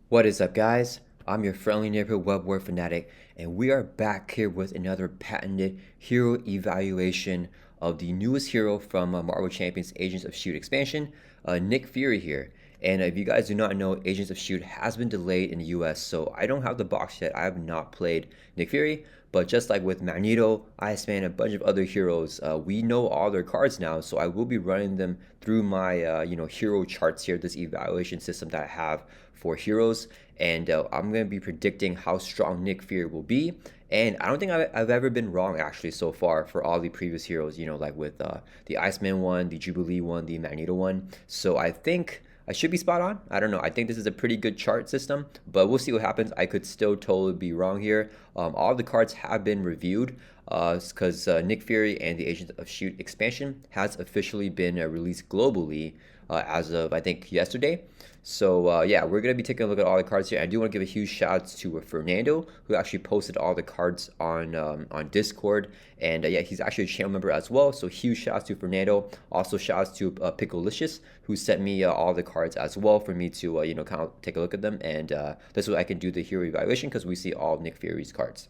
What is up, guys? I'm your friendly neighborhood web war fanatic, and we are back here with another patented hero evaluation of the newest hero from Marvel Champions Agents of S.H.I.E.L.D. expansion, Nick Fury here. And if you guys do not know, Agents of S.H.I.E.L.D. has been delayed in the US, so I don't have the box yet. I have not played Nick Fury, but just like with Magneto, Iceman, and a bunch of other heroes, we know all their cards now, so I will be running them through my hero charts here, this evaluation system that I have for heroes, and I'm going to be predicting how strong Nick Fury will be. And I don't think I've ever been wrong actually so far for all the previous heroes, like with the Iceman one, the Jubilee one, the Magneto one. So I think I should be spot on. I don't know. I think this is a pretty good chart system, but we'll see what happens. I could still totally be wrong here. All the cards have been reviewed because Nick Fury and the Agents of S.H.I.E.L.D. expansion has officially been released globally as of, I think, yesterday. So yeah, we're gonna be taking a look at all the cards here. I do want to give a huge shout out to Fernando, who actually posted all the cards on Discord, and yeah, he's actually a channel member as well. So huge shout out to Fernando. Also shout out to Pickolicious, who sent me all the cards as well for me to kind of take a look at them, and this way I can do the hero evaluation because we see all of Nick Fury's cards.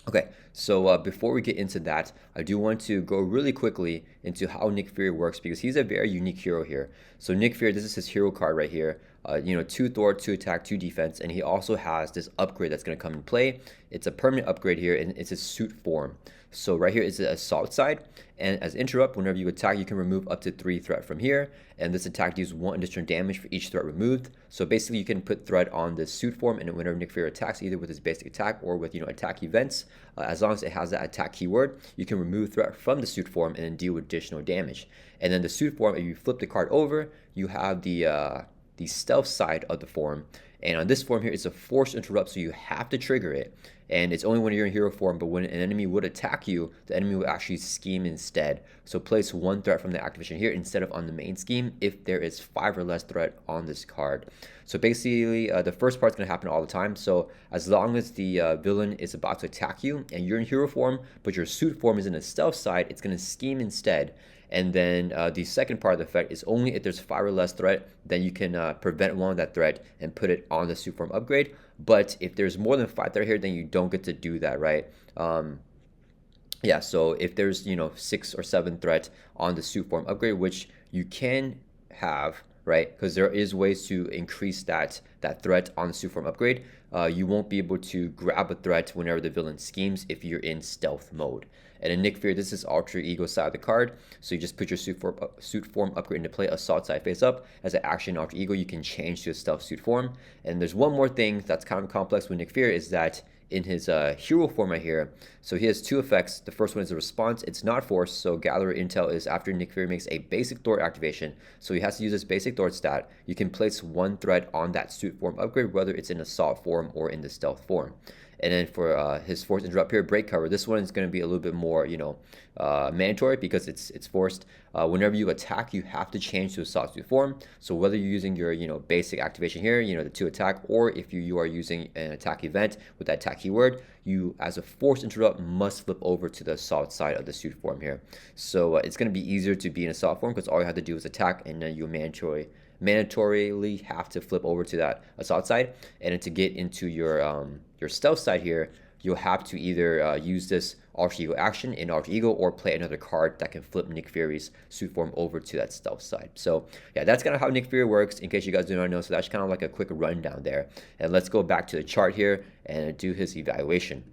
Okay, so before we get into that, I do want to go really quickly into how Nick Fury works because he's a very unique hero here. So Nick Fury, this is his hero card right here. 2 Thor, 2 attack, 2 defense, and he also has this upgrade that's going to come in play. It's a permanent upgrade here, and it's his suit form. So right here is the assault side, and as interrupt, whenever you attack, you can remove up to 3 threat from here, and this attack deals 1 additional damage for each threat removed. So basically, you can put threat on the suit form, and whenever Nick Fury attacks, either with his basic attack or with attack events, as long as it has that attack keyword, you can remove threat from the suit form and then deal additional damage. And then the suit form, if you flip the card over, you have the stealth side of the form. And on this form here, it's a force interrupt, so you have to trigger it. And it's only when you're in hero form, but when an enemy would attack you, the enemy will actually scheme instead. So place 1 threat from the activation here instead of on the main scheme if there is 5 or less threat on this card. So basically, the first part's going to happen all the time. So as long as the villain is about to attack you and you're in hero form, but your suit form is in the stealth side, it's going to scheme instead. And then the second part of the effect is only if there's 5 or less threat, then you can prevent one of that threat and put it on the suit form upgrade. But if there's more than 5 threat here, then you don't get to do that, right? Yeah, so if there's 6 or 7 threat on the suit form upgrade, which you can have, right? Because there is ways to increase that threat on the suit form upgrade. You won't be able to grab a threat whenever the villain schemes if you're in stealth mode. And in Nick Fury, this is alter ego side of the card. So you just put your suit form upgrade into play, assault side face up. As an action alter ego, you can change to a stealth suit form. And there's one more thing that's kind of complex with Nick Fury is that in his hero form right here, so he has 2 effects. The first one is a response. It's not force, so gather intel is after Nick Fury makes a basic Thor activation, so he has to use this basic Thor stat. You can place 1 threat on that suit form upgrade, whether it's in assault form or in the stealth form. And then for his force interrupt here, break cover, this one is going to be a little bit more, mandatory because it's forced. Whenever you attack, you have to change to a assault suit form. So whether you're using your, basic activation here, the 2 attack, or if you are using an attack event with that attack keyword, you, as a force interrupt, must flip over to the assault side of the suit form here. So it's going to be easier to be in assault form because all you have to do is attack, and then you mandatorily have to flip over to that assault side. And then to get into your stealth side here, you'll have to either use this alter ego action in alter ego or play another card that can flip Nick Fury's suit form over to that stealth side. So yeah, that's kind of how Nick Fury works in case you guys do not know. So that's kind of like a quick rundown there. And let's go back to the chart here and do his evaluation.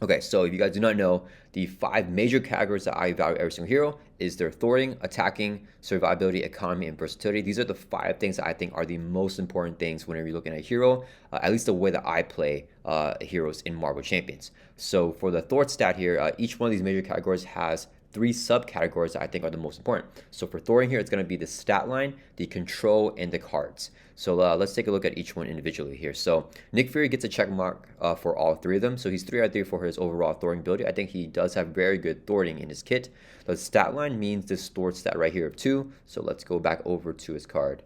Okay, so if you guys do not know, the 5 major categories that I evaluate every single hero is their thwarting, attacking, survivability, economy, and versatility. These are the 5 things that I think are the most important things whenever you're looking at a hero, at least the way that I play heroes in Marvel Champions. So for the thwart stat here, each one of these major categories has 3 subcategories that I think are the most important. So for thwarting here, it's going to be the stat line, the control, and the cards. So let's take a look at each one individually here. So Nick Fury gets a check mark for all 3 of them. So he's 3 out of 3 for his overall thwarting ability. I think he does have very good thwarting in his kit. The stat line means this thwart stat right here of 2. So let's go back over to his card.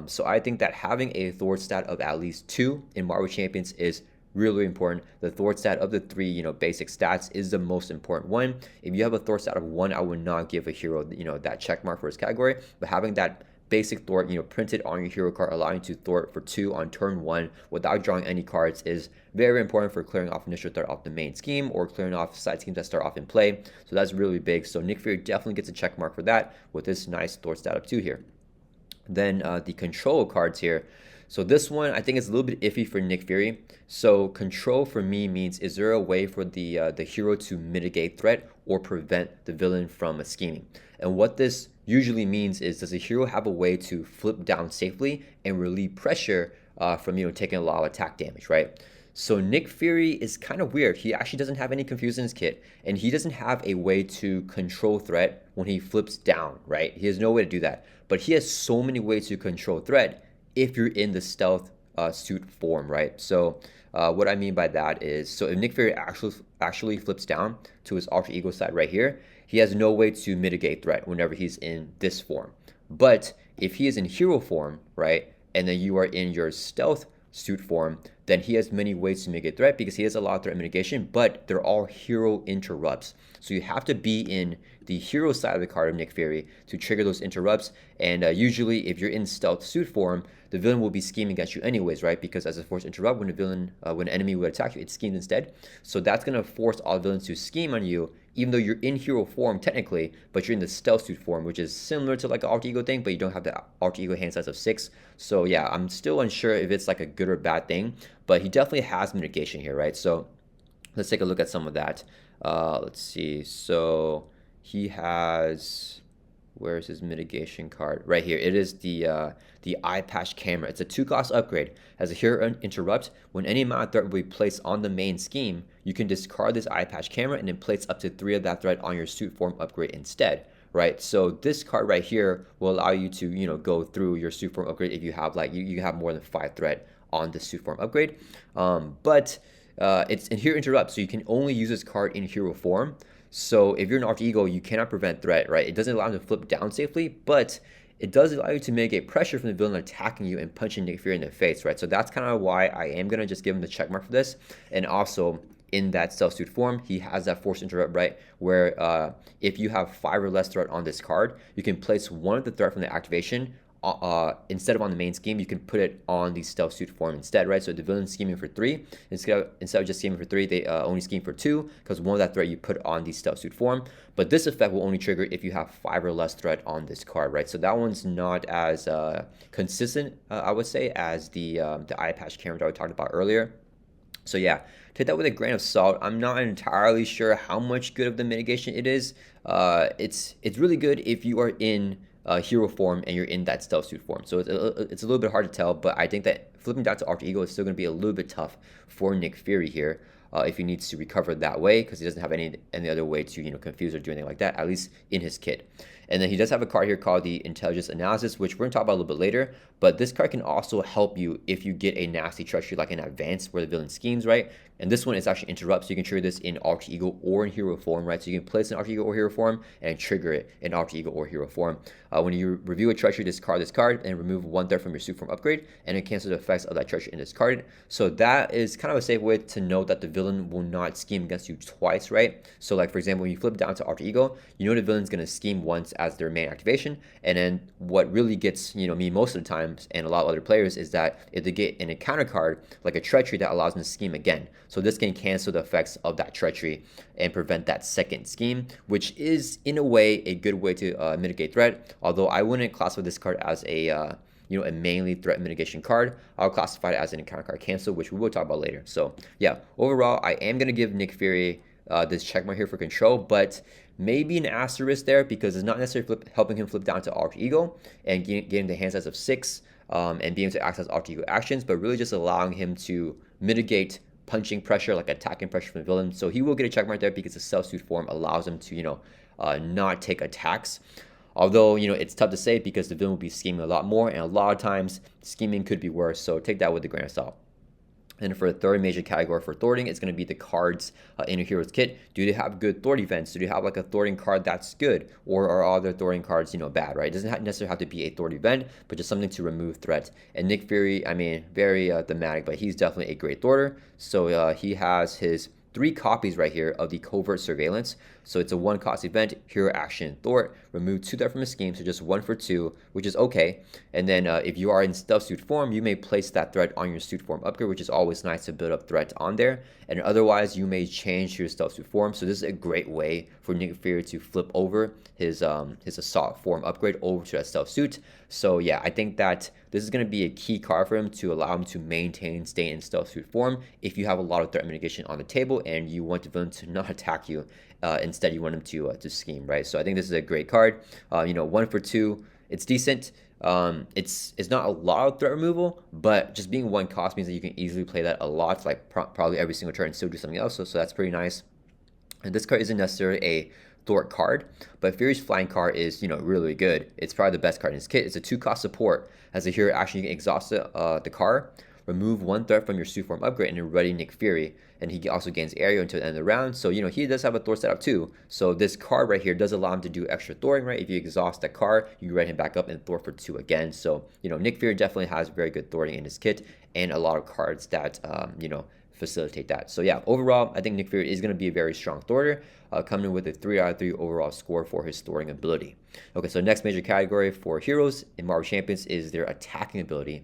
So I think that having a thwart stat of at least 2 in Marvel Champions is really important. The thwart stat of the 3, basic stats is the most important one. If you have a thwart stat of 1, I would not give a hero, that check mark for his category. But having that basic thwart, printed on your hero card, allowing you to thwart for 2 on turn 1 without drawing any cards is very important for clearing off initial threat off the main scheme or clearing off side schemes that start off in play. So that's really big. So Nick Fury definitely gets a check mark for that with this nice thwart stat up 2 here. Then the control cards here. So this one, I think is a little bit iffy for Nick Fury. So control for me means, is there a way for the hero to mitigate threat or prevent the villain from scheming? And what this usually means is, does the hero have a way to flip down safely and relieve pressure from taking a lot of attack damage, right? So Nick Fury is kind of weird. He actually doesn't have any confuse in his kit, and he doesn't have a way to control threat when he flips down, right? He has no way to do that. But he has so many ways to control threat if you're in the stealth suit form, right? So what I mean by that is, so if Nick Fury actually flips down to his alter ego side right here, he has no way to mitigate threat whenever he's in this form. But if he is in hero form, right, and then you are in your stealth suit form, then he has many ways to mitigate threat because he has a lot of threat mitigation, but they're all hero interrupts. So you have to be in the hero side of the card of Nick Fury to trigger those interrupts. And usually if you're in stealth suit form, the villain will be scheming against you anyways, right? Because as a forced interrupt, when an enemy would attack you, it schemes instead. So that's going to force all villains to scheme on you, even though you're in hero form technically, but you're in the stealth suit form, which is similar to like an alter ego thing, but you don't have the alter ego hand size of 6. So yeah, I'm still unsure if it's like a good or bad thing, but he definitely has mitigation here, right? So let's take a look at some of that. Let's see. So he has, where's his mitigation card? Right here. It is the eye patch camera. It's a 2-cost upgrade. As a hero interrupt, when any amount of threat will be placed on the main scheme, you can discard this eye patch camera and then place up to 3 of that threat on your suit form upgrade instead, right? So this card right here will allow you to, go through your suit form upgrade if you have like, you have more than 5 threat on the suit form upgrade. But it's in hero interrupt, so you can only use this card in hero form. So if you're an alter ego, you cannot prevent threat, right? It doesn't allow him to flip down safely, but it does allow you to mitigate pressure from the villain attacking you and punching Nick Fury in the face, right? So that's kind of why I am going to just give him the check mark for this. And also, in that stealth suit form, he has that forced interrupt, right? Where if you have 5 or less threat on this card, you can place one of the threat from the activation instead of on the main scheme, you can put it on the stealth suit form instead, right? So the villain's scheming for 3. Instead of just scheming for 3, they only scheme for 2 because one of that threat you put on the stealth suit form. But this effect will only trigger if you have 5 or less threat on this card, right? So that one's not as consistent, I would say, as the eye patch camera that we talked about earlier. So yeah, take that with a grain of salt. I'm not entirely sure how much good of the mitigation it is. It's really good if you are in hero form and you're in that stealth suit form. So it's a little bit hard to tell, but I think that flipping down to alter ego is still going to be a little bit tough for Nick Fury here if he needs to recover that way, because he doesn't have any other way to confuse or do anything like that, at least in his kit. And then he does have a card here called the Intelligence Analysis, which we're going to talk about a little bit later. But this card can also help you if you get a nasty treachery like in Advance where the villain schemes, right? And this one is actually Interrupt, so you can trigger this in alter ego or in hero form, right? So you can place an alter ego or hero form and trigger it in alter ego or hero form. When you review a treachery, discard this card and remove 1 threat from your suit form upgrade, and it cancels the effects of that treachery and discard it. So that is kind of a safe way to know that the villain will not scheme against you twice, right? So like for example, when you flip down to alter ego, you know the villain's going to scheme once as their main activation, and then what really gets me most of the times and a lot of other players is that if they get an encounter card like a treachery that allows them to scheme again, so this can cancel the effects of that treachery and prevent that second scheme, which is in a way a good way to mitigate threat. Although I wouldn't classify this card as a mainly threat mitigation card. I'll classify it as an encounter card cancel, which we will talk about later. So yeah, overall I am going to give Nick Fury this checkmark here for control, but maybe an asterisk there because it's not necessarily helping him flip down to alter ego and getting the hand size of 6 and being able to access alter ego actions, but really just allowing him to mitigate punching pressure, like attacking pressure from the villain. So he will get a check mark there because the stealth suit form allows him to not take attacks. Although it's tough to say because the villain will be scheming a lot more, and a lot of times scheming could be worse. So take that with a grain of salt. And for the third major category for thwarting, it's going to be the cards in your hero's kit. Do they have good thwart events? Do they have like a thwarting card that's good? Or are all their thwarting cards, bad, right? It doesn't necessarily have to be a thwart event, but just something to remove threat. And Nick Fury, I mean, very thematic, but he's definitely a great thwarter. So he has his 3 copies right here of the Covert Surveillance. So it's a 1-cost event, hero action thwart, remove 2 threat from a scheme, so just 1 for 2, which is okay. And then if you are in stealth suit form, you may place that threat on your suit form upgrade, which is always nice to build up threat on there. And otherwise, you may change your stealth suit form. So this is a great way for Nick Fury to flip over his assault form upgrade over to that stealth suit. So yeah, I think that this is going to be a key card for him to allow him to maintain, stay in stealth suit form if you have a lot of threat mitigation on the table and you want the villain to not attack you. Instead, you want him to scheme, right? So I think this is a great card. 1 for 2, it's decent. It's not a lot of threat removal, but just being 1 cost means that you can easily play that a lot, like probably every single turn and still do something else. So that's pretty nice. And this card isn't necessarily a thwart card, but Fury's flying card is, really good. It's probably the best card in his kit. It's a 2-cost support. As a hero action, you can exhaust the card, remove 1 threat from your suit form upgrade, and then ready Nick Fury. And he also gains area until the end of the round. So, he does have a thwart setup too. So this card right here does allow him to do extra thwarting, right? If you exhaust that card, you can ready him back up and thwart for 2 again. So, Nick Fury definitely has very good thwarting in his kit and a lot of cards that, facilitate that. So yeah, overall, I think Nick Fury is going to be a very strong thwarter, coming in with a 3 out of 3 overall score for his thwarting ability. Okay, so next major category for heroes in Marvel Champions is their attacking ability.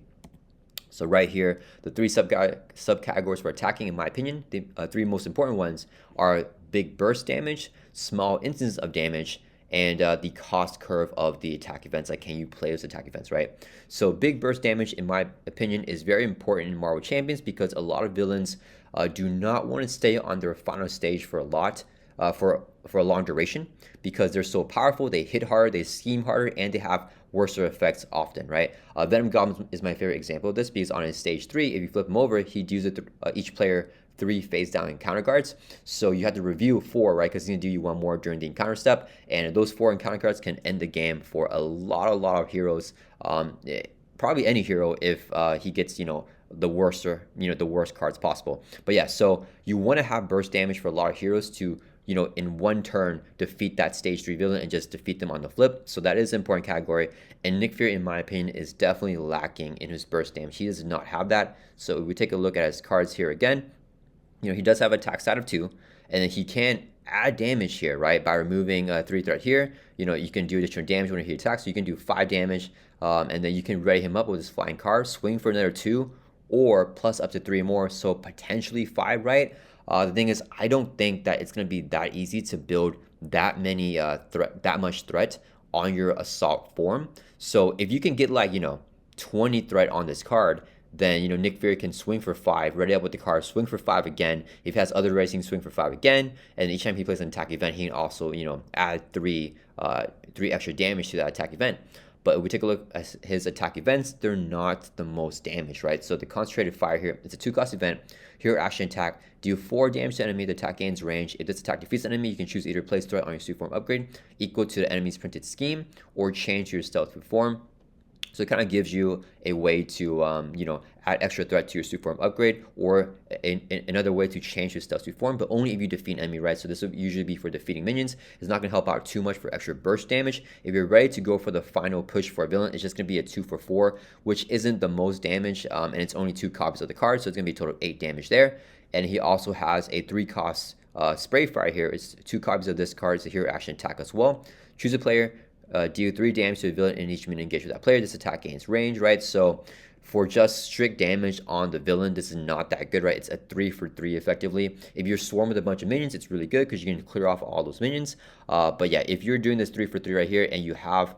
So right here, the 3 subcategories for attacking, in my opinion, the 3 most important ones are big burst damage, small instances of damage, and the cost curve of the attack events. Like, can you play those attack events, right? So big burst damage, in my opinion, is very important in Marvel Champions because a lot of villains do not want to stay on their final stage for a long duration because they're so powerful. They hit harder, they scheme harder, and they have worse effects often, right? Venom Goblin is my favorite example of this because on his stage 3, if you flip him over, he'd use each player 3 face down encounter cards. So you have to review 4, right? Because he's gonna do you 1 more during the encounter step, and those 4 encounter cards can end the game for a lot of heroes. Probably any hero if he gets the worst cards possible. But yeah, so you want to have burst damage for a lot of heroes to in 1 turn defeat that stage 3 villain and just defeat them on the flip. So that is an important category. And Nick Fury, in my opinion, is definitely lacking in his burst damage. He does not have that. So if we take a look at his cards here again, he does have attack stat of 2, and then he can add damage here, right? By removing 3 threat here, you can do additional damage when he attacks. So you can do 5 damage, and then you can ready him up with his flying card, swing for another 2, or plus up to 3 more, so potentially 5, right? The thing is, I don't think that it's going to be that easy to build that much threat on your assault form. So if you can get 20 threat on this card, then Nick Fury can swing for 5, ready up with the card, swing for 5 again. If he has other rays, he can swing for 5 again, and each time he plays an attack event, he can also add 3 extra damage to that attack event. But if we take a look at his attack events, they're not the most damage, right? So the concentrated fire here, it's a 2-cost event. Hero action attack, do 4 damage to enemy. The attack gains range. If this attack defeats the enemy, you can choose either place threat on your suit form upgrade equal to the enemy's printed scheme, or change your stealth form. So it kind of gives you a way to, add extra threat to your suit form upgrade, or another way to change your stealth suit form, but only if you defeat an enemy, right? So this would usually be for defeating minions. It's not going to help out too much for extra burst damage. If you're ready to go for the final push for a villain, it's just going to be a 2 for 4, which isn't the most damage, and it's only 2 copies of the card, so it's going to be a total of 8 damage there. And he also has a 3-cost spray fire here. It's 2 copies of this card. It's a hero action attack as well. Choose a player. Deal 3 damage to a villain in each minion engaged with that player. This attack gains range, right? So for just strict damage on the villain, this is not that good, right? It's a 3 for 3 effectively. If you're swarmed with a bunch of minions, it's really good because you can clear off all those minions. But yeah, if you're doing this 3 for 3 right here and you have,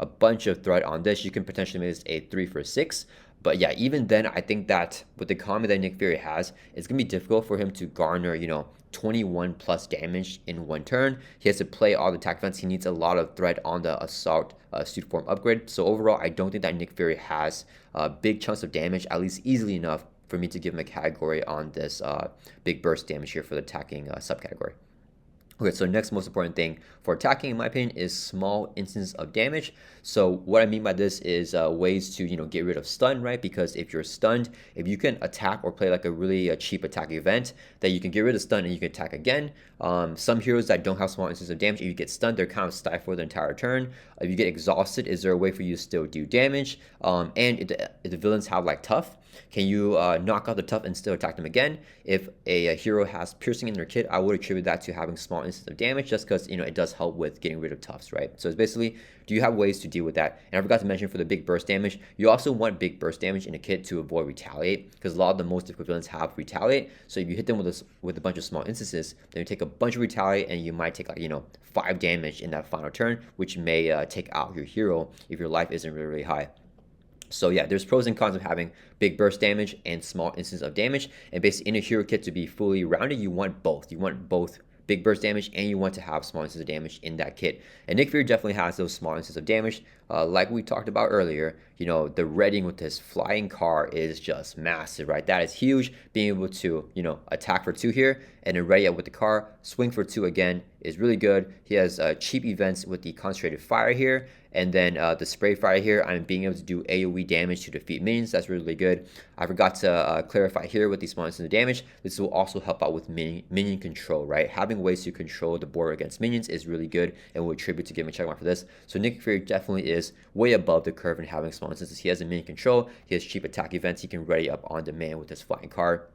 a bunch of threat on this, you can potentially make this a 3 for 6. But yeah, even then, I think that with the economy that Nick Fury has, it's going to be difficult for him to garner, 21 plus damage in 1 turn. He has to play all the attack events. He needs a lot of threat on the assault suit form upgrade. So overall, I don't think that Nick Fury has big chunks of damage, at least easily enough for me to give him a category on this big burst damage here for the attacking subcategory. Okay, so next most important thing for attacking, in my opinion, is small instances of damage. So what I mean by this is ways to, get rid of stun, right? Because if you're stunned, if you can attack or play like a really cheap attack event, that you can get rid of stun and you can attack again. Some heroes that don't have small instances of damage, if you get stunned, they're kind of stifled the entire turn. If you get exhausted, is there a way for you to still do damage? And if the villains have tough, Can you knock out the tough and still attack them again? If a hero has piercing in their kit, I would attribute that to having small instances of damage, just because it does help with getting rid of toughs, right? So it's basically, do you have ways to deal with that? And I forgot to mention, for the big burst damage, you also want big burst damage in a kit to avoid retaliate, because a lot of the most difficult villains have retaliate. So if you hit them with a bunch of small instances, then you take a bunch of retaliate, and you might take, like, 5 damage in that final turn, which may take out your hero if your life isn't really, really high. So yeah, there's pros and cons of having big burst damage and small instances of damage. And basically, in a hero kit to be fully rounded, you want both. You want both big burst damage, and you want to have small instances of damage in that kit. And Nick Fury definitely has those small instances of damage. Like we talked about earlier, the reading with his flying car is just massive, right? That is huge. Being able to, attack for 2 here, and then ready up with the car, swing for 2 again is really good. He has cheap events with the concentrated fire here, and then the spray fire here. I'm being able to do AoE damage to defeat minions. That's really good. I forgot to clarify here with the small instances of damage. This will also help out with minion control, right? Having ways to control the board against minions is really good, and will attribute to give him a check mark for this. So Nick Fury definitely is way above the curve in having small instances. He has a minion control. He has cheap attack events. He can ready up on demand with his flying car.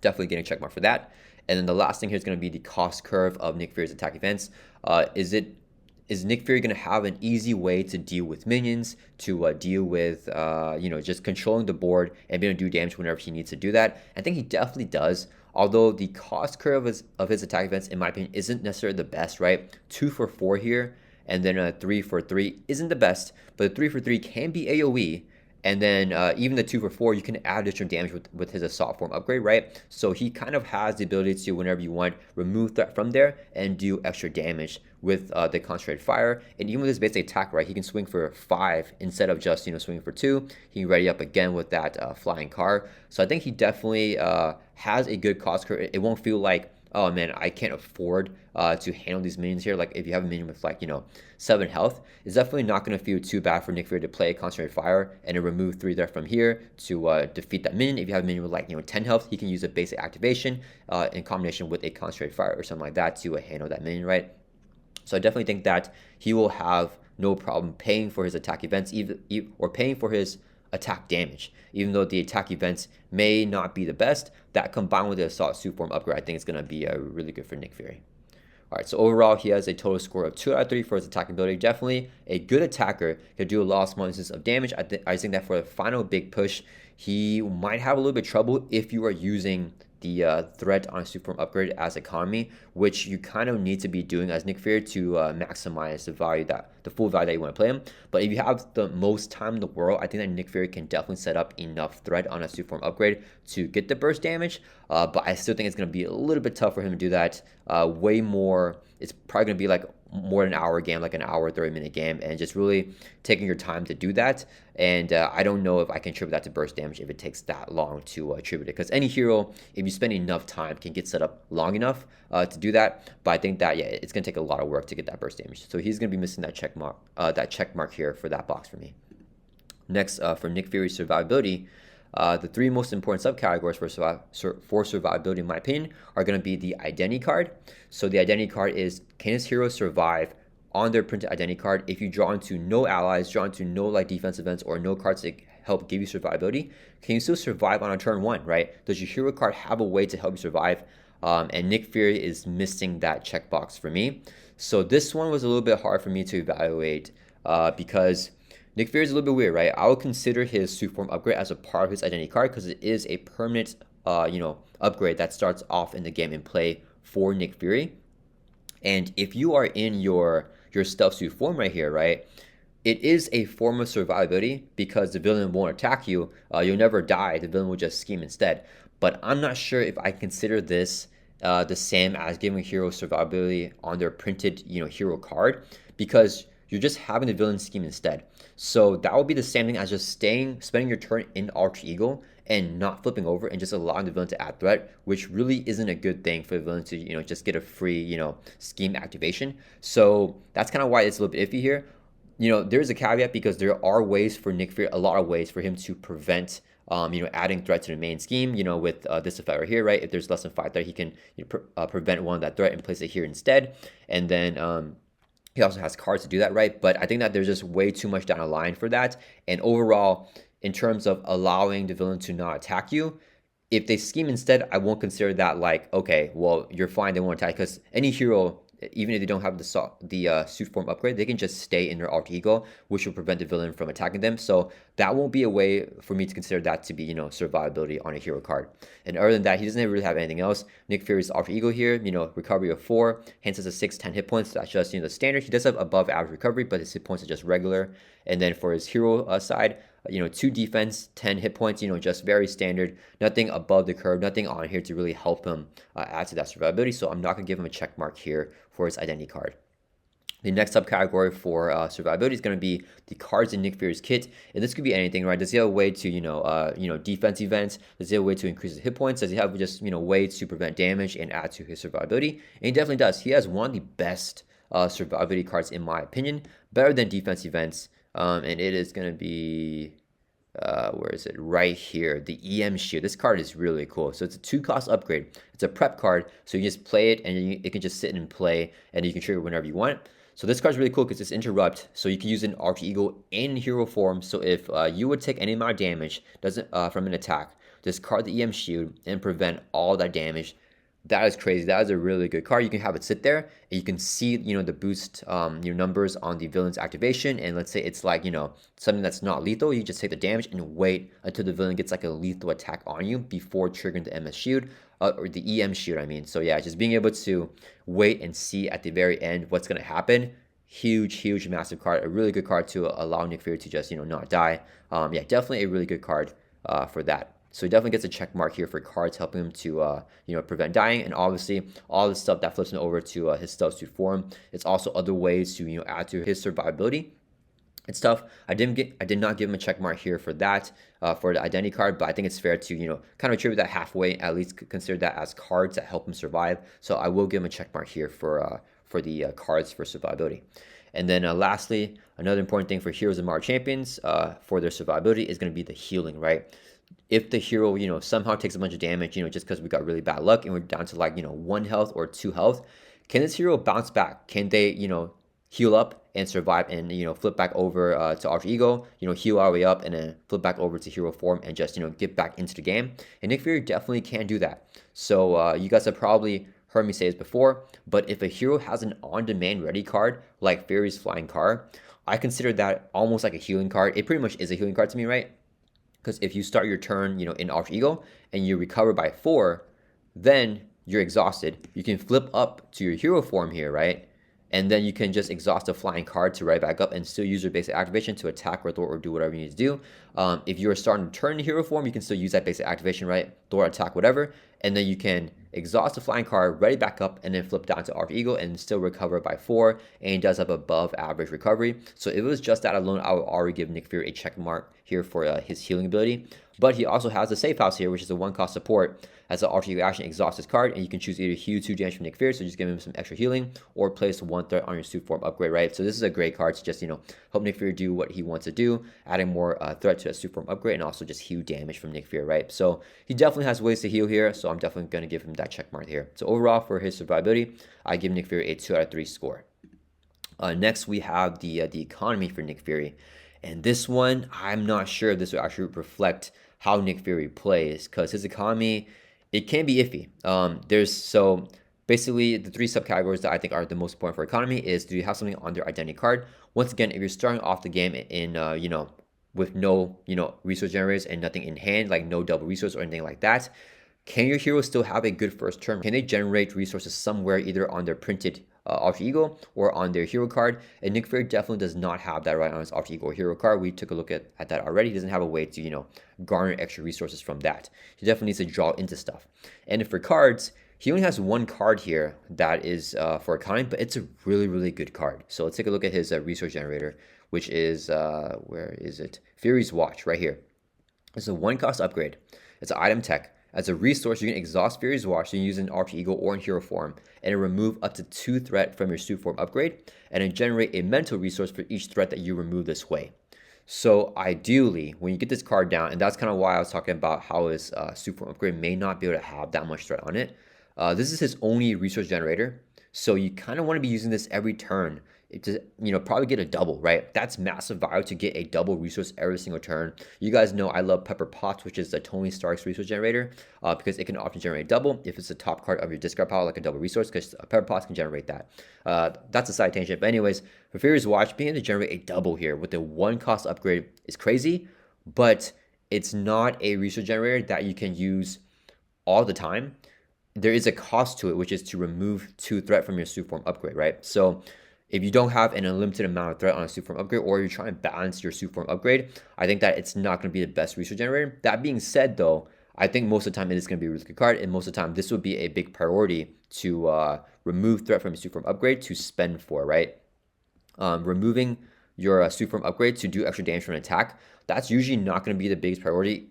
Definitely getting a check mark for that. And then the last thing here is going to be the cost curve of Nick Fury's attack events. Is Nick Fury going to have an easy way to deal with minions, to deal with, just controlling the board and being able to do damage whenever he needs to do that? I think he definitely does. Although the cost curve of his attack events, in my opinion, isn't necessarily the best, right? 2 for 4 here, and then a 3 for 3 isn't the best, but the 3 for 3 can be AoE. And then even the 2 for 4, you can add additional damage with his assault form upgrade, right? So he kind of has the ability to, whenever you want, remove threat from there and do extra damage with the concentrated fire. And even with his basic attack, right, he can swing for 5 instead of just, swinging for 2. He can ready up again with that flying car. So I think he definitely has a good cost curve. It won't feel like, oh man, I can't afford to handle these minions here. Like if you have a minion with 7 health, it's definitely not going to feel too bad for Nick Fury to play concentrated fire and then remove 3 there from here to defeat that minion. If you have a minion with 10 health, he can use a basic activation in combination with a concentrated fire or something like that to handle that minion, right? So I definitely think that he will have no problem paying for his attack events, or paying for his attack damage. Even though the attack events may not be the best, that combined with the assault suit form upgrade, I think it's going to be really good for Nick Fury. All right, so overall, he has a total score of 2 out of 3 for his attacking ability. Definitely a good attacker. Could do a lot of small instances of damage. I think that for the final big push, he might have a little bit of trouble if you are using the threat on a super form upgrade as economy, which you kind of need to be doing as Nick Fury to maximize the full value that you want to play him. But if you have the most time in the world, I think that Nick Fury can definitely set up enough threat on a super form upgrade to get the burst damage. But I still think it's going to be a little bit tough for him to do that. Way more. It's probably going to be like more than an hour game, like an hour, 30-minute game, and just really taking your time to do that. And I don't know if I can attribute that to burst damage if it takes that long to attribute it. Because any hero, if you spend enough time, can get set up long enough to do that. But I think that, yeah, it's going to take a lot of work to get that burst damage. So he's going to be missing that check mark here for that box for me. Next, for Nick Fury's survivability, the 3 most important subcategories for survivability, in my opinion, are going to be the identity card. So the identity card is, can his hero survive on their printed identity card if you draw into no allies, draw into no defense events, or no cards that help give you survivability? Can you still survive on a turn 1, right? Does your hero card have a way to help you survive? And Nick Fury is missing that checkbox for me. So this one was a little bit hard for me to evaluate because Nick Fury is a little bit weird, right? I would consider his suit form upgrade as a part of his identity card because it is a permanent, upgrade that starts off in the game in play for Nick Fury. And if you are in your stealth suit form right here, right, it is a form of survivability because the villain won't attack you. You'll never die. The villain will just scheme instead. But I'm not sure if I consider this the same as giving heroes survivability on their printed, hero card, because you're just having the villain scheme instead. So that would be the same thing as just spending your turn in Alter Ego and not flipping over and just allowing the villain to add threat, which really isn't a good thing for the villain to, just get a free, scheme activation. So that's kind of why it's a little bit iffy here. There's a caveat because there are ways for Nick Fury, a lot of ways for him to prevent adding threat to the main scheme, with this effect right here, right? If there's less than 5 threat, he can prevent one of that threat and place it here instead. And then he also has cards to do that, right? But I think that there's just way too much down the line for that. And overall, in terms of allowing the villain to not attack you. If they scheme instead, I won't consider that like, okay, well, you're fine, they won't attack, because any hero, even if they don't have the suit form upgrade, they can just stay in their alter ego, which will prevent the villain from attacking them. So that won't be a way for me to consider that to be, survivability on a hero card. And other than that, he doesn't really have anything else. Nick Fury's alter ego here, recovery of 4, hence has a 6-10 hit points. That's just, the standard. He does have above average recovery, but his hit points are just regular. And then for his hero side, 2 defense, 10 hit points, just very standard. Nothing above the curve, nothing on here to really help him add to that survivability. So I'm not going to give him a check mark here for his identity card. The next subcategory for survivability is going to be the cards in Nick Fury's kit, and this could be anything, right? Does he have a way to, defense events? Does he have a way to increase his hit points? Does he have just, way to prevent damage and add to his survivability? And he definitely does. He has one of the best survivability cards in my opinion, better than defense events, and it is going to be where is it? Right here, the EM Shield. This card is really cool. So it's a 2-cost upgrade. It's a prep card, so you just play it, and it can just sit and play, and you can trigger whenever you want. So this card's really cool because it's interrupt, so you can use an alter ego in hero form. So if you would take any amount of damage from an attack, discard the EM Shield and prevent all that damage. That is crazy. That is a really good card. You can have it sit there, and you can see, the boost, your numbers on the villain's activation. And let's say it's like, something that's not lethal. You just take the damage and wait until the villain gets like a lethal attack on you before triggering the MS shield, or the EM shield, I mean. So yeah, just being able to wait and see at the very end what's going to happen. Huge, massive card. A really good card to allow Nick Fury to just, not die. Yeah, definitely a really good card for that. So he definitely gets a check mark here for cards helping him to, prevent dying. And obviously, all the stuff that flips him over to his stealth suit form. It's also other ways to, add to his survivability. It's tough. I did not give him a check mark here for that, for the identity card, but I think it's fair to, kind of attribute that halfway, at least consider that as cards that help him survive. So I will give him a check mark here for the cards for survivability. And then lastly, another important thing for heroes and Marvel champions for their survivability is going to be the healing, right? If the hero, somehow takes a bunch of damage, just because we got really bad luck and we're down to like, 1 health or 2 health, can this hero bounce back? Can they, heal up and survive and, flip back over to alter ego, heal our way up and then flip back over to hero form and just, get back into the game? And Nick Fury definitely can do that. So you guys have probably heard me say this before, but if a hero has an on-demand ready card like Fury's flying car, I consider that almost like a healing card. It pretty much is a healing card to me, right? Because if you start your turn, in alter ego and you recover by 4, then you're exhausted. You can flip up to your hero form here, right? And then you can just exhaust a flying card to right back up and still use your basic activation to attack or thwart or do whatever you need to do. If you're starting to turn to hero form, you can still use that basic activation, right? Thwart, attack, whatever. And then you can exhaust a flying card, ready back up, and then flip down to alter ego and still recover by 4. And he does have above average recovery. So if it was just that alone, I would already give Nick Fury a check mark here for his healing ability. But he also has a safe house here, which is a 1-cost support. As an alter ego action, exhaust his card, and you can choose either heal 2 damage from Nick Fury, so just give him some extra healing, or place 1 threat on your suit form upgrade, right? So this is a great card to just, help Nick Fury do what he wants to do, adding more threat to a suit form upgrade, and also just heal damage from Nick Fury, right? So he definitely has ways to heal here, so I'm definitely going to give him that check mark here. So overall, for his survivability, I give Nick Fury a 2 out of 3 score. Next, we have the economy for Nick Fury. And this one, I'm not sure if this will actually reflect how Nick Fury plays, because his economy, it can be iffy. So basically the 3 subcategories that I think are the most important for economy is, do you have something on their identity card? Once again, if you're starting off the game in with no resource generators and nothing in hand, like no double resource or anything like that, can your hero still have a good first turn? Can they generate resources somewhere, either on their printed alter ego or on their hero card? And Nick Fury definitely does not have that right on his alter ego or hero card. We took a look at that already. He doesn't have a way to garner extra resources from that. He definitely needs to draw into stuff. And for cards, he only has 1 card here that is for economy, but it's a really good card. So let's take a look at his resource generator, which is where is it? Fury's Watch, right here. It's a 1-cost upgrade. It's an item tech. As a resource, you can exhaust Fury's Watch, so you can use an alter ego or in hero form, and remove up to 2 threat from your suit form upgrade, and then generate a mental resource for each threat that you remove this way. So ideally, when you get this card down, and that's kind of why I was talking about how his suit form upgrade may not be able to have that much threat on it. This is his only resource generator, so you kind of want to be using this every turn to, probably get a double, right? That's massive value to get a double resource every single turn. You guys know I love Pepper Potts, which is the Tony Stark's resource generator, because it can often generate double if it's the top card of your discard pile, like a double resource, because Pepper Potts can generate that. That's a side tangent. But anyways, for Fury's Watch, being able to generate a double here with a 1-cost upgrade is crazy, but it's not a resource generator that you can use all the time. There is a cost to it, which is to remove 2 threat from your suit form upgrade, right? So if you don't have an unlimited amount of threat on a suit form upgrade, or you're trying to balance your suit form upgrade, I think that it's not going to be the best resource generator. That being said, though, I think most of the time it is going to be a really good card, and most of the time this would be a big priority to remove threat from your suit form upgrade to spend for, right? Removing your suit form upgrade to do extra damage from an attack, that's usually not going to be the biggest priority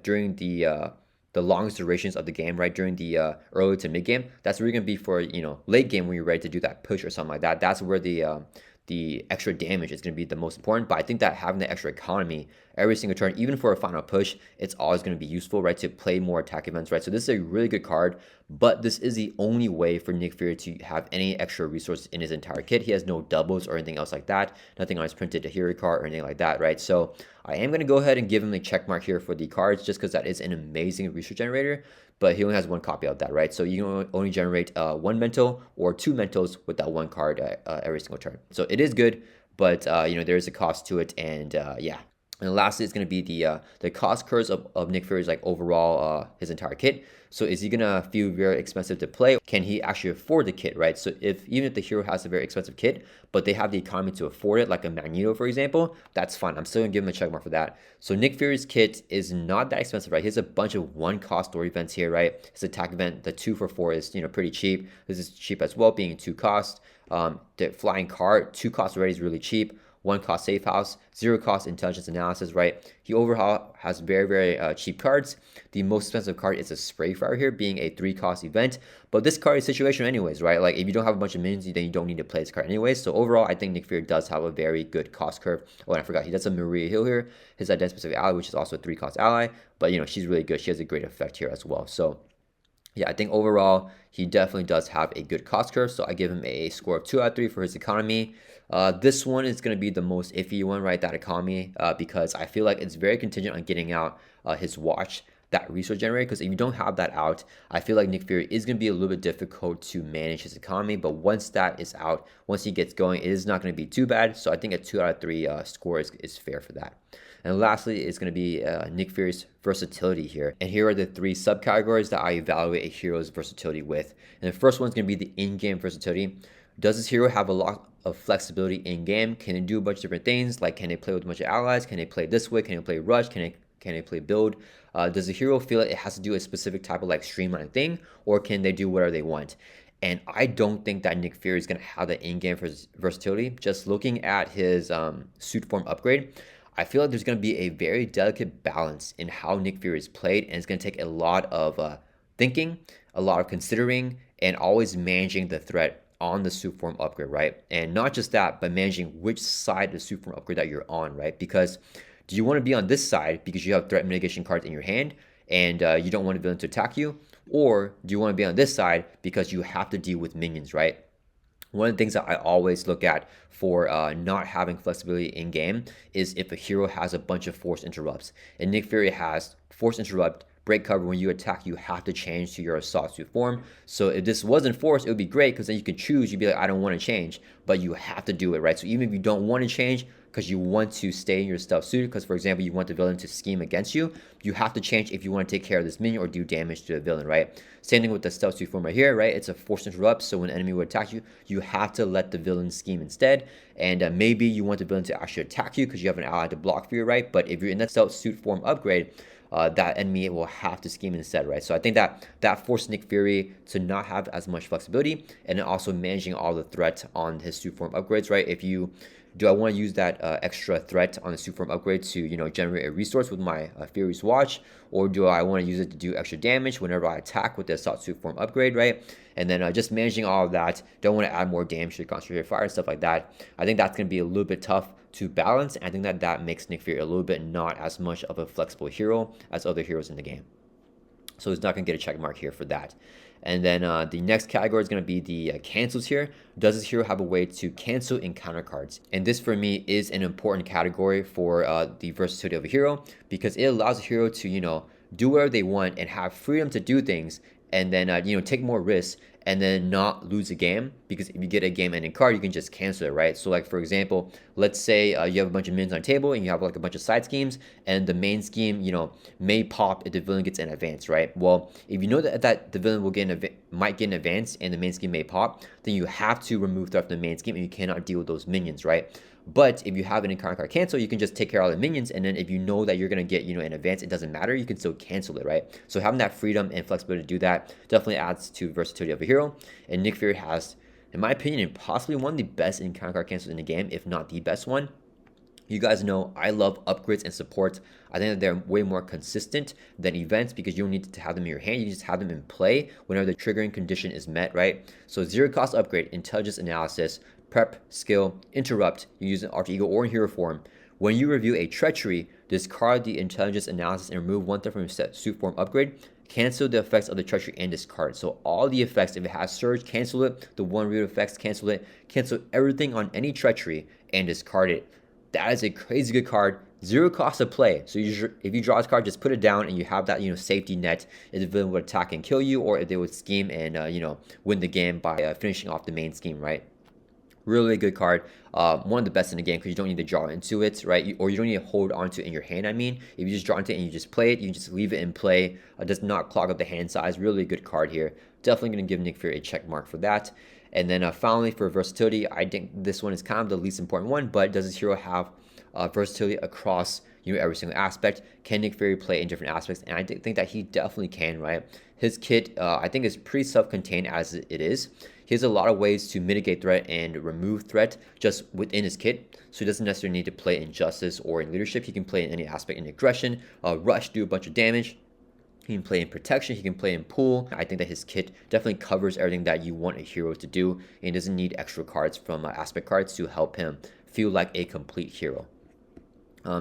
during the longest durations of the game, right? During the early to mid game, that's really gonna be for late game when you're ready to do that push or something like that. That's where the extra damage is gonna be the most important. But I think that having the extra economy every single turn, even for a final push, it's always gonna be useful, right? To play more attack events, right? So this is a really good card, but this is the only way for Nick Fury to have any extra resources in his entire kit. He has no doubles or anything else like that. Nothing on his printed hero card or anything like that, right? So I am going to go ahead and give him a check mark here for the cards, just because that is an amazing resource generator, but he only has 1 copy of that, right? So you can only generate 1 mental or 2 mentals with that 1 card every single turn. So it is good, but there is a cost to it, and yeah. And lastly, it's going to be the cost curves of Nick Fury's like overall his entire kit. So is he going to feel very expensive to play? Can he actually afford the kit, right? So even if the hero has a very expensive kit, but they have the economy to afford it, like a Magneto, for example, that's fine. I'm still going to give him a check mark for that. So Nick Fury's kit is not that expensive, right? He has a bunch of 1-cost story events here, right? His attack event, the 2 for 4 is, pretty cheap. This is cheap as well, being 2 cost. The flying card, 2 cost already is really cheap. 1 cost safe house, 0 cost intelligence analysis, right? He overall has very, very cheap cards. The most expensive card is a spray fire here, being a 3 cost event. But this card is situational anyways, right? Like if you don't have a bunch of minions, then you don't need to play this card anyways. So overall, I think Nick Fury does have a very good cost curve. Oh, and I forgot, he does a Maria Hill here, his identity specific ally, which is also a 3 cost ally. But she's really good. She has a great effect here as well. So yeah, I think overall, he definitely does have a good cost curve. So I give him a score of 2 out of 3 for his economy. This one is going to be the most iffy one, right? That economy, because I feel like it's very contingent on getting out his watch, that resource generator. Because if you don't have that out, I feel like Nick Fury is going to be a little bit difficult to manage his economy. But once that is out, once he gets going, it is not going to be too bad. So I think a 2 out of 3 score is fair for that. And lastly, it's going to be Nick Fury's versatility here. And here are the 3 subcategories that I evaluate a hero's versatility with. And the first one's going to be the in-game versatility. Does this hero have a lot of flexibility in-game? Can it do a bunch of different things? Like, can they play with a bunch of allies? Can they play this way? Can they play rush? Can they play build? Does the hero feel like it has to do a specific type of like streamlined thing? Or can they do whatever they want? And I don't think that Nick Fury is going to have that in-game versatility. Just looking at his suit form upgrade, I feel like there's going to be a very delicate balance in how Nick Fury is played, and it's going to take a lot of thinking, a lot of considering, and always managing the threat on the suit form upgrade, right? And not just that, but managing which side of the suit form upgrade that you're on, right? Because do you want to be on this side because you have threat mitigation cards in your hand and you don't want a villain to attack you? Or do you want to be on this side because you have to deal with minions, right? One of the things that I always look at for not having flexibility in game is if a hero has a bunch of force interrupts. And Nick Fury has force interrupt, break cover. When you attack, you have to change to your assault suit form. So if this wasn't forced, it would be great because then you could choose. You'd be like, I don't want to change, but you have to do it, right? So even if you don't want to change, because you want to stay in your stealth suit, because for example, you want the villain to scheme against you, you have to change if you want to take care of this minion or do damage to the villain, right? Same thing with the stealth suit form right here, right? It's a force interrupt, so when an enemy would attack you, you have to let the villain scheme instead, and maybe you want the villain to actually attack you because you have an ally to block for you, right? But if you're in that stealth suit form upgrade, that enemy will have to scheme instead, right? So I think that forced Nick Fury to not have as much flexibility, and then also managing all the threat on his suit form upgrades, right? Do I want to use that extra threat on the suit form upgrade to generate a resource with my Fury's Watch, or do I want to use it to do extra damage whenever I attack with the assault suit form upgrade, right? And then just managing all of that. Don't want to add more damage to concentrated fire and stuff like that. I think that's going to be a little bit tough to balance. And I think that makes Nick Fury a little bit not as much of a flexible hero as other heroes in the game. So he's not going to get a check mark here for that. And then the next category is going to be the cancels here. Does this hero have a way to cancel encounter cards? And this for me is an important category for the versatility of a hero, because it allows a hero to, do whatever they want and have freedom to do things, and then, take more risks and then not lose a game, because if you get a game ending card, you can just cancel it, right? So like, for example, let's say you have a bunch of minions on the table and you have like a bunch of side schemes, and the main scheme, may pop if the villain gets an advance, right? Well, if you know that the villain will might get an advance and the main scheme may pop, then you have to remove threat from the main scheme and you cannot deal with those minions, right? But if you have an encounter card cancel, you can just take care of all the minions, and then if you know that you're going to get, an advance, it doesn't matter, you can still cancel it, right? So having that freedom and flexibility to do that definitely adds to versatility of a hero. And Nick Fury has, in my opinion, possibly one of the best encounter card cancels in the game, if not the best one. You guys know I love upgrades and supports. I think that they're way more consistent than events, because you don't need to have them in your hand. You just have them in play whenever the triggering condition is met, right? So zero cost upgrade, intelligence analysis, prep, skill, interrupt. You use an alter ego or in hero form. When you review a treachery, discard the intelligence analysis and remove one thing from your set suit form upgrade. Cancel the effects of the treachery and discard. So all the effects, if it has surge, cancel it. The one real effects, cancel it. Cancel everything on any treachery and discard it. That is a crazy good card. Zero cost to play. So if you draw this card, just put it down and you have that, safety net if the villain would attack and kill you, or if they would scheme and, win the game by finishing off the main scheme, right? Really good card. One of the best in the game, because you don't need to draw into it, right? Or you don't need to hold onto it in your hand. I mean, if you just draw into it and you just play it, you can just leave it in play. It does not clog up the hand size. Really good card here. Definitely going to give Nick Fury a check mark for that. And then finally, for versatility, I think this one is kind of the least important one, but does this hero have versatility across every single aspect? Can Nick Fury play in different aspects? And I think that he definitely can, right? His kit, I think, is pretty self-contained as it is. He has a lot of ways to mitigate threat and remove threat just within his kit, so he doesn't necessarily need to play in justice or in leadership. He can play in any aspect, in aggression, rush, do a bunch of damage. He can play in protection, he can play in pool. I think that his kit definitely covers everything that you want a hero to do, and he doesn't need extra cards from aspect cards to help him feel like a complete hero.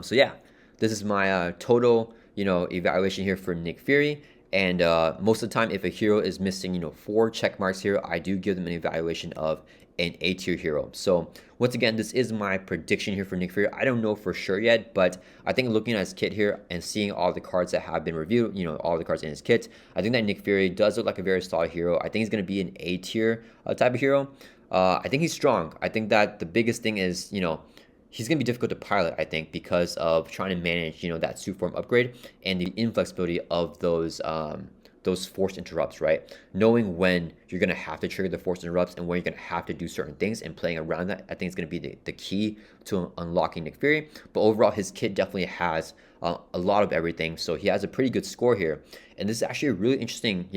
So yeah, this is my total, evaluation here for Nick Fury. And most of the time, if a hero is missing, 4 check marks here, I do give them an evaluation of an A tier hero. So once again, this is my prediction here for Nick Fury. I don't know for sure yet, but I think looking at his kit here and seeing all the cards that have been reviewed, all the cards in his kit, I think that Nick Fury does look like a very solid hero. I think he's going to be an A tier type of hero. I think he's strong. I think that the biggest thing is, he's going to be difficult to pilot, I think, because of trying to manage, that suit form upgrade and the inflexibility of those forced interrupts, right? Knowing when you're going to have to trigger the forced interrupts and when you're going to have to do certain things and playing around that, I think is going to be the key to unlocking Nick Fury. But overall, his kit definitely has a lot of everything, so he has a pretty good score here. And this is actually a really interesting,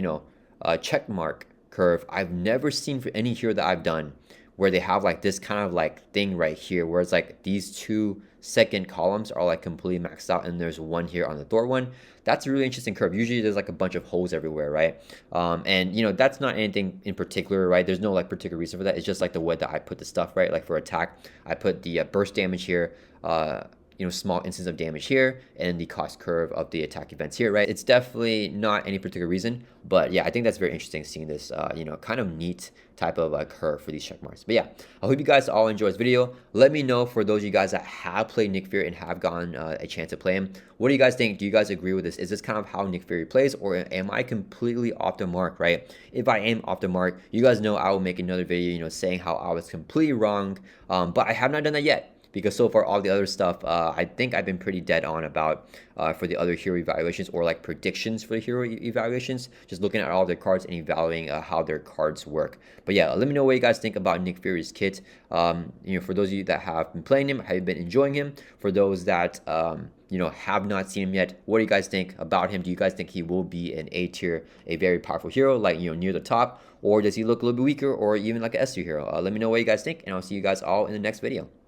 check mark curve I've never seen for any hero that I've done, where they have like this kind of like thing right here, where it's like these 2 second columns are like completely maxed out, and there's one here on the Thor one. That's a really interesting curve. Usually there's like a bunch of holes everywhere, right? And that's not anything in particular, right? There's no like particular reason for that. It's just like the way that I put the stuff, right? Like for attack, I put the burst damage here, small instance of damage here, and the cost curve of the attack events here, right? It's definitely not any particular reason, but yeah, I think that's very interesting seeing this, kind of neat type of curve for these check marks. But yeah, I hope you guys all enjoy this video. Let me know, for those of you guys that have played Nick Fury and have gotten a chance to play him, what do you guys think? Do you guys agree with this? Is this kind of how Nick Fury plays, or am I completely off the mark, right? If I am off the mark, you guys know I will make another video, saying how I was completely wrong, but I have not done that yet, because so far all the other stuff, I think I've been pretty dead on about for the other hero evaluations, or like predictions for the hero evaluations, just looking at all their cards and evaluating how their cards work. But yeah, let me know what you guys think about Nick Fury's kit. For those of you that have been playing him, have you been enjoying him? For those that have not seen him yet, what do you guys think about him? Do you guys think he will be an A tier, a very powerful hero, like near the top, or does he look a little bit weaker, or even like an S tier hero? Let me know what you guys think, and I'll see you guys all in the next video.